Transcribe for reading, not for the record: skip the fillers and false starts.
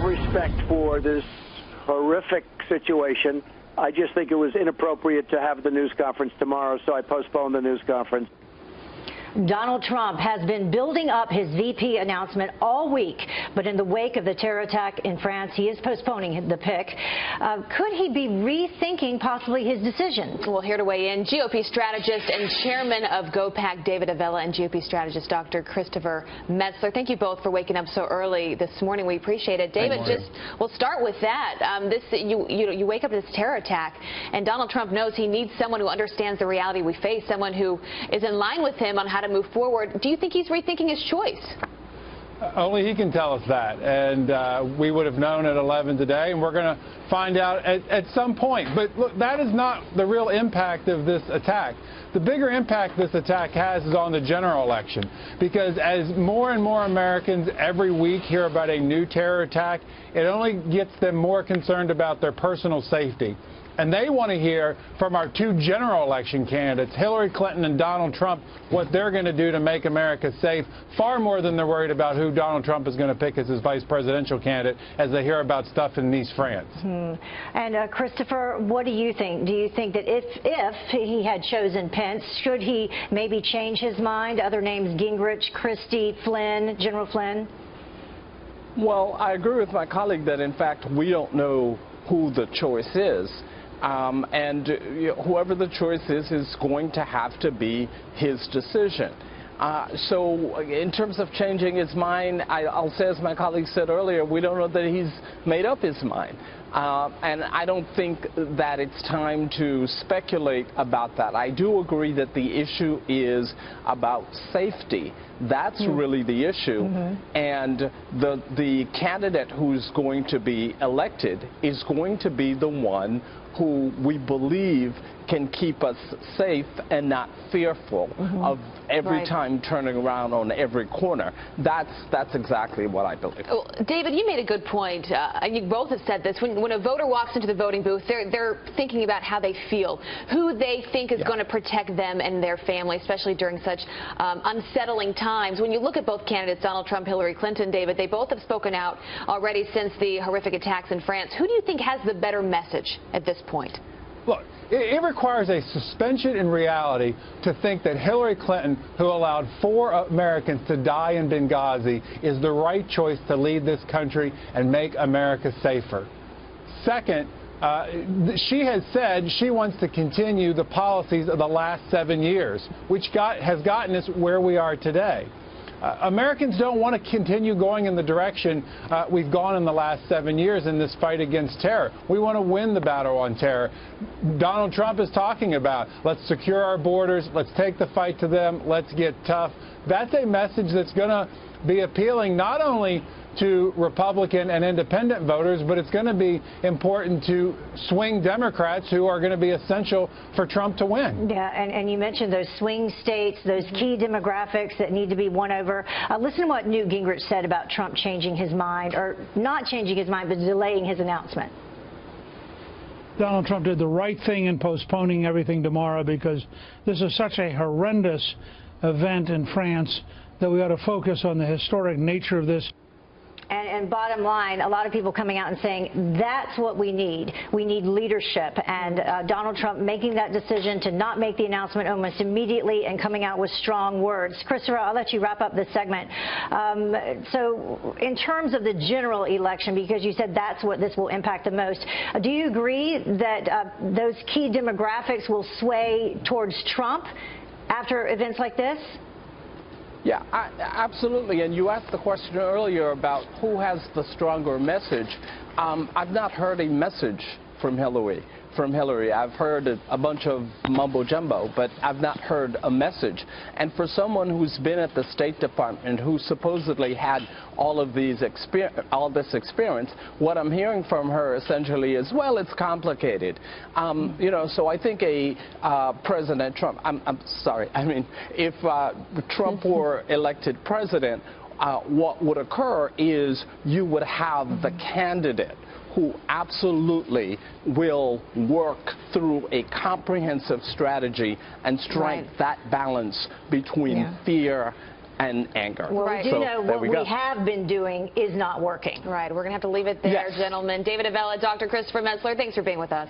respect for this horrific situation. I just think it was inappropriate to have the news conference tomorrow, so I postponed the news conference. Donald Trump has been building up his VP announcement all week, but in the wake of the terror attack in France, he is postponing the pick. Could he be rethinking possibly his decision? Well, here to weigh in, GOP strategist and chairman of GOPAC, David Avella, and GOP strategist, Dr. Christopher Metzler. Thank you both for waking up so early this morning. We appreciate it. David, we'll start with that. You wake up to this terror attack, and Donald Trump knows he needs someone who understands the reality we face, someone who is in line with him on how to move forward. Do you think he's rethinking his choice? Only he can tell us that, and we would have known at 11 today, and we're going to find out at some point. But look, that is not the real impact of this attack. The bigger impact this attack has is on the general election, because as more and more Americans every week hear about a new terror attack, it only gets them more concerned about their personal safety. And they want to hear from our two general election candidates, Hillary Clinton and Donald Trump, what they're going to do to make America safe, far more than they're worried about who Donald Trump is going to pick as his vice presidential candidate as they hear about stuff in Nice, France. And Christopher, what do you think? Do you think that if he had chosen Pence, should he maybe change his mind? Other names, Gingrich, Christie, Flynn, General Flynn? Well, I agree with my colleague that, in fact, we don't know who the choice is. And whoever the choice is going to have to be his decision. So in terms of changing his mind, I'll say, as my colleague said earlier, we don't know that he's made up his mind. And I don't think that it's time to speculate about that. I do agree that the issue is about safety. That's really the issue. And the candidate who's going to be elected is going to be the one who we believe can keep us safe and not fearful of every time turning around on every corner. That's exactly what I believe. Well, David, you made a good point. And you both have said this. When a voter walks into the voting booth, they're thinking about how they feel, who they think is going to protect them and their family, especially during such unsettling times. When you look at both candidates, Donald Trump, Hillary Clinton, David, they both have spoken out already since the horrific attacks in France. Who do you think has the better message at this point? Look, it requires a suspension in reality to think that Hillary Clinton, who allowed 4 Americans to die in Benghazi, is the right choice to lead this country and make America safer. Second, she has said she wants to continue the policies of the last 7 years, which has gotten us where we are today. Americans don't want to continue going in the direction we've gone in the last 7 years in this fight against terror. We want to win the battle on terror. Donald Trump is talking about, let's secure our borders, let's take the fight to them, let's get tough. That's a message that's going to be appealing not only to Republican and independent voters, but it's going to be important to swing Democrats who are going to be essential for Trump to win. Yeah, and you mentioned those swing states, those key demographics that need to be won over. Listen to what Newt Gingrich said about Trump changing his mind, or not changing his mind, but delaying his announcement. Donald Trump did the right thing in postponing everything tomorrow, because this is such a horrendous event in France that we ought to focus on the historic nature of this. And bottom line, a lot of people coming out and saying that's what we need. We need leadership. And Donald Trump making that decision to not make the announcement almost immediately and coming out with strong words. Christopher, I'll let you wrap up this segment. So in terms of the general election, because you said that's what this will impact the most, do you agree that those key demographics will sway towards Trump after events like this? Yeah, absolutely. And you asked the question earlier about who has the stronger message. I've not heard a message from Hillary. I've heard a bunch of mumbo jumbo, but I've not heard a message. And for someone who's been at the State Department, who supposedly had all this experience, what I'm hearing from her essentially is, well, it's complicated. You know, so I think President Trump, I'm sorry, I mean, if Trump were elected president, what would occur is you would have the candidate who absolutely will work through a comprehensive strategy and strike that balance between fear and anger. Well, Right. we do So, know there what we we go. have been doing is not working. Right. We're going to have to leave it there, Yes. gentlemen. David Avella, Dr. Christopher Metzler, thanks for being with us.